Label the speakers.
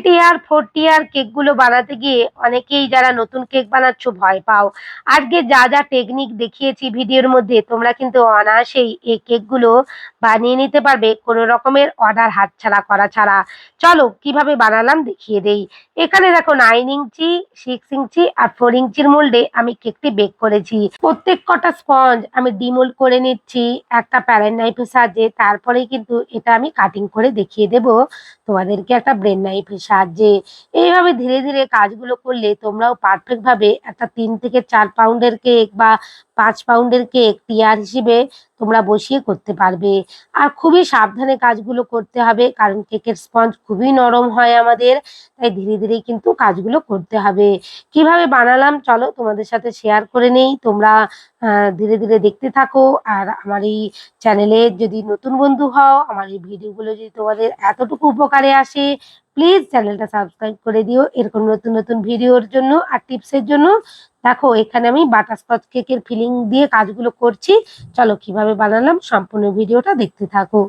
Speaker 1: টিয়ার 4 টিয়ার কেকগুলো বানাতে গিয়ে অনেকেই যারা নতুন কেক বানাচ্ছ ভয় পাও। আজকে যা টেকনিক দেখিয়েছি ভিডিওর মধ্যে তোমরা কিন্তু অনায়াসেই এই কেকগুলো বানিয়ে নিতে পারবে কোনো রকমের অর্ডার হাতছাড়া করা ছাড়া। চলো কিভাবে বানালাম দেখিয়ে দেই। এখানে দেখো 9 ইঞ্চি, 6 ইঞ্চি আর 4 ইঞ্চির মোল্ডে আমি কেকটি বেক করেছি। প্রত্যেক কটা স্পঞ্জ আমি ডিমোল্ড করে নিচ্ছি একটা প্যারেন্ট নাইফের সাহায্যে। তারপরেই কিন্তু এটা আমি কাটিং করে দেখিয়ে দেব তোমাদেরকে একটা ব্লেড নাইফের সাহায্যে। এইভাবে ধীরে ধীরে কাজগুলো করলে তোমরাও পারফেক্ট ভাবে একটা 3 থেকে 4 পাউন্ডের কেক বা 5 পাউন্ডের কেক টিয়ার হিসেবে তোমরা বসিয়ে করতে পারবে। আর খুবই সাবধানে কাজগুলো করতে হবে, কারণ কেকের স্পঞ্জ খুবই নরম হয় আমাদের, তাই ধীরে ধীরে কিন্তু কাজগুলো করতে হবে। কিভাবে বানালাম চলো তোমাদের সাথে শেয়ার করে নেই। তোমরা ধীরে ধীরে দেখতে থাকো। আর আমার এই চ্যানেলে যদি নতুন বন্ধু হও, আমার এই ভিডিওগুলো যদি তোমাদের এতটুকু উপকারে আসে, প্লিজ চ্যানেলটা সাবস্ক্রাইব করে দিও এরকম নতুন নতুন ভিডিওর জন্য আর টিপসের জন্য। দেখো এখানে আমি বাটারস্কচ কেকের ফিলিং দিয়ে কাজগুলো করছি। চলো কিভাবে বানালাম সম্পূর্ণ ভিডিওটা দেখতে থাকো।